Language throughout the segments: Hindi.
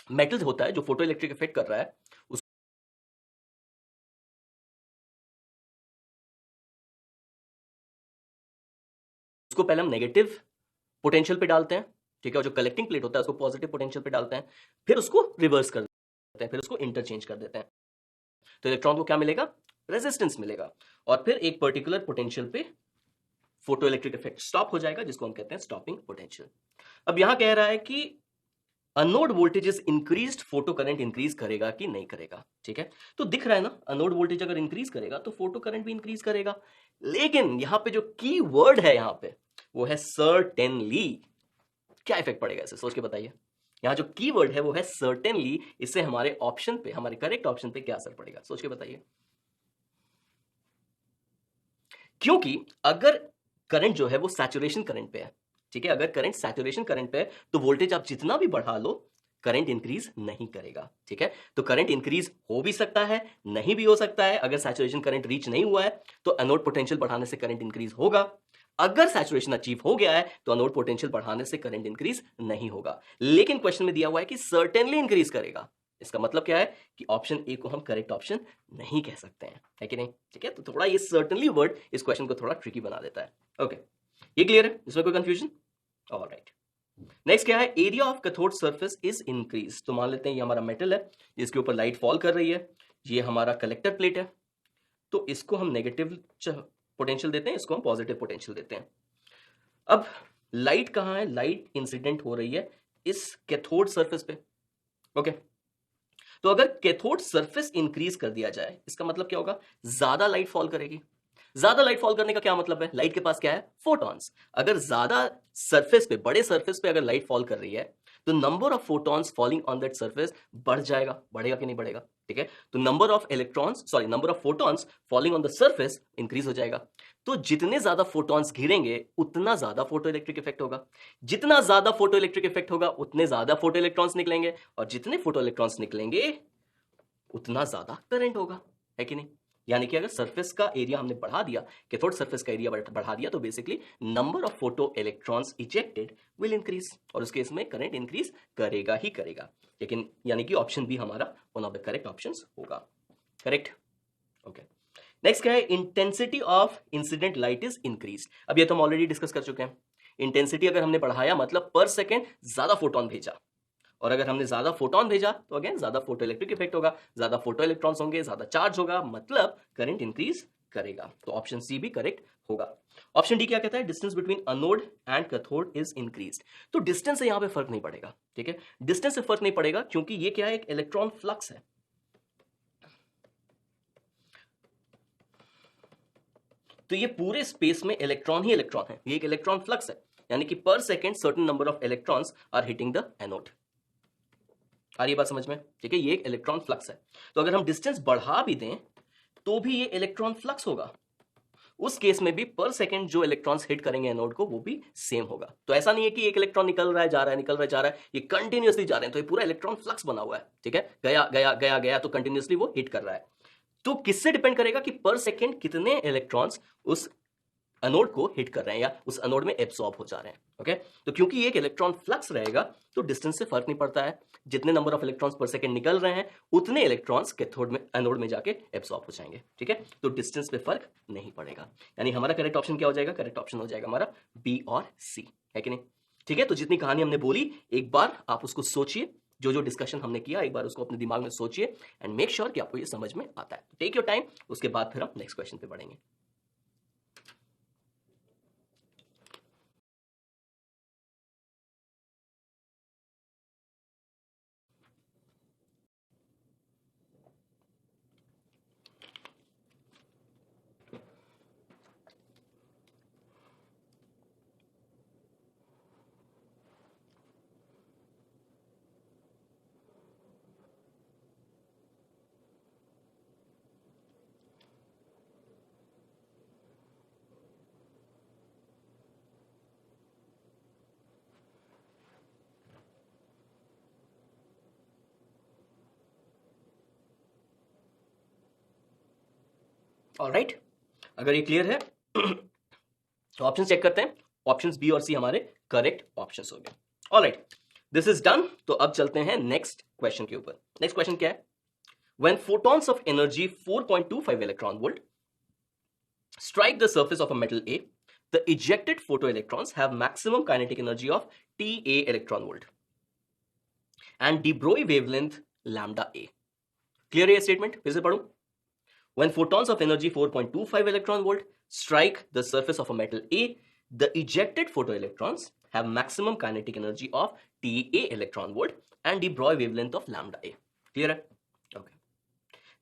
मेटल होता है जो फोटो इलेक्ट्रिक इफेक्ट कर रहा है, उसको पहले हम नेगेटिव पोटेंशियल पे डालते हैं, ठीक है, और जो कलेक्टिंग प्लेट होता है उसको पॉजिटिव पोटेंशियल पे डालते हैं, फिर उसको रिवर्स कर देते हैं, फिर उसको इंटरचेंज कर देते हैं। तो इलेक्ट्रॉन को क्या मिलेगा? रेजिस्टेंस मिलेगा, और फिर एक पर्टिकुलर पोटेंशियल पे फोटो इलेक्ट्रिक इफेक्ट स्टॉप हो जाएगा, जिसको हम कहते हैं स्टॉपिंग पोटेंशियल। अब यहां कह रहा है कि anode voltage is increased, photo current increase करेगा कि नहीं करेगा, ठीक है। तो दिख रहा है ना, अनोड वोल्टेज अगर इंक्रीज करेगा तो फोटो करंट भी इंक्रीज करेगा, लेकिन यहां पे जो की वर्ड है यहां पे वो है सर्टेनली। क्या इफेक्ट पड़ेगा इसे, सोच के बताइए। यहां जो की वर्ड है वो है सर्टेनली, इससे हमारे ऑप्शन पे, हमारे करेक्ट ऑप्शन पे क्या असर पड़ेगा, सोच के बताइए। क्योंकि अगर करंट जो है वो सैचुरेशन करंट पे है, ठीक है, अगर करंट सैचुरेशन करंट पे है तो वोल्टेज आप जितना भी बढ़ा लो करंट इंक्रीज नहीं करेगा, ठीक है। तो करंट इंक्रीज हो भी सकता है, नहीं भी हो सकता है। अगर सैचुरेशन करंट रीच नहीं हुआ है तो एनोड पोटेंशियल बढ़ाने से करंट इंक्रीज होगा, अगर सैचुरेशन अचीव हो गया है तो एनोड पोटेंशियल बढ़ाने से करंट इंक्रीज नहीं होगा। लेकिन क्वेश्चन में दिया हुआ है कि सर्टेनली इंक्रीज करेगा, इसका मतलब क्या है कि ऑप्शन ए को हम करेक्ट ऑप्शन नहीं कह सकते हैं, है कि नहीं, ठीक है। तो थोड़ा ये सर्टेनली वर्ड इस क्वेश्चन को थोड़ा ट्रिकी बना देता है। ओके, ये क्लियर है, इसमें कोई कंफ्यूजन? ऑलराइट, नेक्स्ट क्या है? Area of cathode surface is increase. तो मान लेते हैं ये हमारा मेटल है जिसके ऊपर लाइट फॉल कर रही है, ये हमारा कलेक्टर प्लेट है, तो इसको हम नेगेटिव पोटेंशियल देते हैं, इसको हम पॉजिटिव पोटेंशियल देते हैं। अब लाइट कहां है? लाइट इंसिडेंट हो रही है इस कैथोड सरफेस पे, ओके। तो अगर कैथोड सरफेस इंक्रीज कर दिया जाए, इसका मतलब क्या होगा? ज्यादा लाइट फॉल करेगी। ज्यादा लाइट फॉल करने का क्या मतलब है? लाइट के पास क्या है? फोटॉन्स। अगर ज्यादा सरफेस पे, बड़े सरफेस पे अगर लाइट फॉल कर रही है तो number of photons falling on that surface बढ़ जाएगा, बढ़ेगा कि नहीं बढ़ेगा, ठीक है। तो number of electrons, sorry, number of photons falling on the surface increase हो जाएगा। तो जितने ज्यादा फोटॉन्स गिरेंगे उतना ज्यादा फोटो इलेक्ट्रिक इफेक्ट होगा, जितना ज्यादा फोटो इलेक्ट्रिक इफेक्ट होगा उतने ज्यादा फोटो इलेक्ट्रॉन्स निकलेंगे, और जितने फोटो इलेक्ट्रॉन्स निकलेंगे उतना ज्यादा करंट होगा, है कि नहीं। यानी कि अगर सरफेस का एरिया हमने बढ़ा दिया, कैथोड सरफेस का एरिया बढ़ा दिया, तो basically number of photo electrons ejected will increase, और उस केस में करंट इंक्रीज करेगा ही करेगा। लेकिन यानी कि ऑप्शन बी हमारा one of the correct options होगा, करेक्ट। ओके, नेक्स्ट क्या है? Intensity of incident light is increase. अब ये तो हम ऑलरेडी डिस्कस कर चुके हैं। इंटेंसिटी अगर हमने बढ़ाया मतलब पर सेकेंड ज्यादा फोटोन भेजा, और अगर हमने ज्यादा फोटोन भेजा तो अगेन ज्यादा फोटो इलेक्ट्रिक इफेक्ट होगा, ज्यादा फोटो इलेक्ट्रॉन्स होंगे, ज्यादा चार्ज होगा, मतलब करंट इंक्रीज करेगा। तो ऑप्शन सी भी करेक्ट होगा। ऑप्शन डी क्या कहता है? Distance between anode and cathode is increased. तो डिस्टेंस से यहां पे फर्क नहीं पड़ेगा, ठीक है, डिस्टेंस से फर्क नहीं पड़ेगा, क्योंकि ये क्या है? एक इलेक्ट्रॉन फ्लक्स है। तो ये पूरे स्पेस में इलेक्ट्रॉन ही इलेक्ट्रॉन है, ये एक इलेक्ट्रॉन फ्लक्स है, यानी कि पर second certain number of electrons are hitting the anode. आ रही बात समझ में, ठीक है, ये एक इलेक्ट्रॉन फ्लक्स है। तो अगर हम डिस्टेंस बढ़ा भी दें तो भी ये इलेक्ट्रॉन फ्लक्स होगा, उस केस में भी पर सेकंड जो इलेक्ट्रॉन्स हिट करेंगे एनोड को वो भी सेम होगा। तो ऐसा नहीं है कि एक इलेक्ट्रॉन निकल रहा है जा रहा है, निकल रहा है जा रहा है, ये कंटिन्यूअसली जा रहे हैं। तो ये पूरा इलेक्ट्रॉन फ्लक्स बना हुआ है, ठीक है, गया गया गया गया, तो कंटिन्यूअसली वो हिट कर रहा है। तो किससे डिपेंड करेगा कि पर सेकंड कितने इलेक्ट्रॉन्स उस अनोड को हिट कर रहे हैं या उस अनोड में एब्सॉर्ब हो जा रहे हैं, ओके। तो क्योंकि ये एक इलेक्ट्रॉन फ्लक्स रहेगा तो डिस्टेंस से फर्क नहीं पड़ता है, जितने नंबर ऑफ इलेक्ट्रॉन्स पर सेकंड निकल रहे हैं उतने इलेक्ट्रॉन्स कैथोड में, एनोड में जाके एब्सॉर्ब हो जाएंगे, ठीक है। तो डिस्टेंस पे फर्क नहीं पड़ेगा, यानी हमारा करेक्ट ऑप्शन क्या हो जाएगा? करेक्ट ऑप्शन हो जाएगा हमारा बी और सी, है कि नहीं, ठीक है। तो जितनी कहानी हमने बोली एक बार आप उसको सोचिए, जो जो डिस्कशन हमने किया एक बार उसको अपने दिमाग में सोचिए, एंड मेक श्योर कि आपको ये समझ में आता है। टेक योर टाइम, उसके बाद फिर हम नेक्स्ट क्वेश्चन पे बढ़ेंगे। ऑलराइट, अगर ये क्लियर है तो ऑप्शन चेक करते हैं। ऑप्शंस बी और सी हमारे करेक्ट ऑप्शंस हो गए। Alright, this is done. तो अब चलते हैं नेक्स्ट क्वेश्चन के ऊपर। नेक्स्ट क्वेश्चन क्या है? When photons of energy 4.25 electron volt strike the surface of a metal A, the ejected photoelectrons have maximum kinetic energy of Ta electron volt and de Broglie wavelength lambda A. Clear है ये statement? फिर से पढ़ूं। When photons of energy 4.25 electron volt strike the surface of a metal A, the ejected photoelectrons have maximum kinetic energy of Ta electron volt and de Broglie wavelength of lambda A. Clear है? Okay.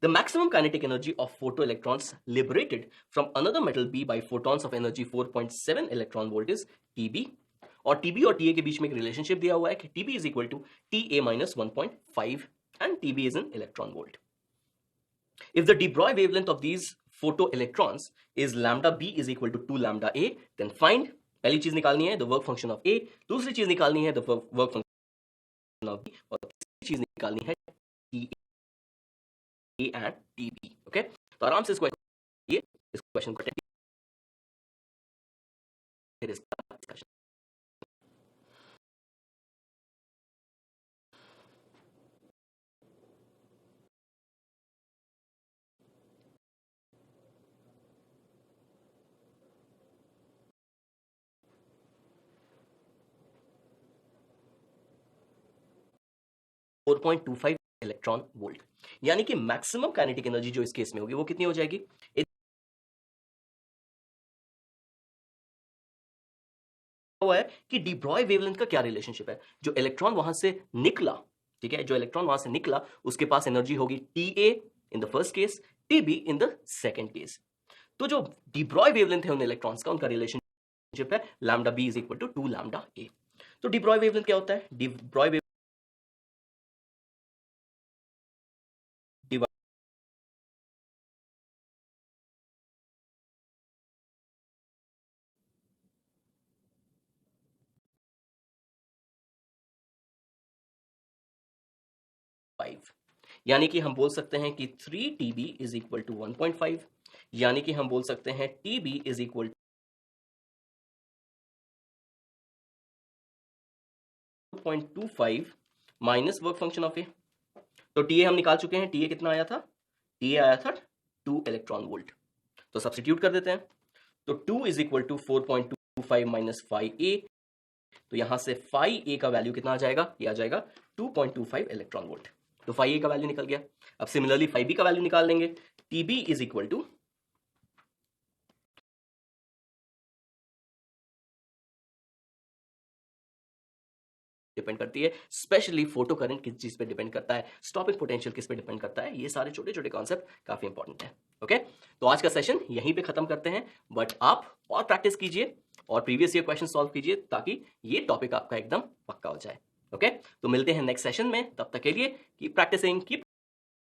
The maximum kinetic energy of photoelectrons liberated from another metal B by photons of energy 4.7 electron volt is Tb, और Tb और Ta के बीच में एक रिलेशनशिप दिया हुआ है कि Tb is equal to Ta minus 1.5 and Tb is in electron volt. If the de Broglie wavelength of these photoelectrons is lambda b is equal to 2 lambda a, then find, पहली चीज निकालनी है the work function of A, दूसरी चीज निकालनी है the work function of B, और तीसरी चीज निकालनी है A and TB. ओके, तो आराम से इस क्वेश्चन को फिर इसका डिस्कशन। फोर 4.25 इलेक्ट्रॉन वोल्ट, यानी कि मैक्सिमम काइनेटिक एनर्जी जो इस केस में होगी वो कितनी हो जाएगी? हुआ है कि डी ब्रॉय वेवलेंथ का क्या रिलेशनशिप है? जो इलेक्ट्रॉन वहां से निकला, ठीक है, जो इलेक्ट्रॉन वहां से निकला उसके पास एनर्जी होगी TA in the first case, TB in the second case. तो जो डी ब्रॉय वेवलेंथ है उन इलेक्ट्रॉन्स का, उनका रिलेशनशिप है lambda B is equal to 2 lambda A। तो डी ब्रॉय वेवलेंथ क्या होता है? डी ब्रॉय वेवलेंथ 5, यानी कि हम बोल सकते हैं कि 3TB इज इक्वल टू 1.5, यानी कि हम बोल सकते हैं TB is equal 2.25 minus work function of A. तो TA हम निकाल चुके हैं, TA कितना आया था? TA आया था 2 इलेक्ट्रॉन वोल्ट। तो सब्स्टिट्यूट कर देते हैं, तो 2 is equal to 4.25 minus 5A, तो यहां से 5A का वैल्यू कितना आ जाएगा? ये आ जाएगा 2.25 इलेक्ट्रॉन वोल्ट। तो 5A का वैल्यू निकल गया। अब सिमिलरली 5B का वैल्यू निकाल लेंगे। TB is equal to depend करती है, स्पेशली फोटो करंट किस चीज पे डिपेंड करता है, स्टॉपिंग पोटेंशियल किस पे डिपेंड करता है, ये सारे छोटे छोटे कॉन्सेप्ट काफी इंपॉर्टेंट है। ओके, तो आज का सेशन यहीं पे खत्म करते हैं, बट आप और प्रैक्टिस कीजिए और प्रीवियस ईयर क्वेश्चन सॉल्व कीजिए ताकि ये टॉपिक आपका एकदम पक्का हो जाए। ओके, तो मिलते हैं नेक्स्ट सेशन में, तब तक के लिए कीप प्रैक्टिसिंग, कीप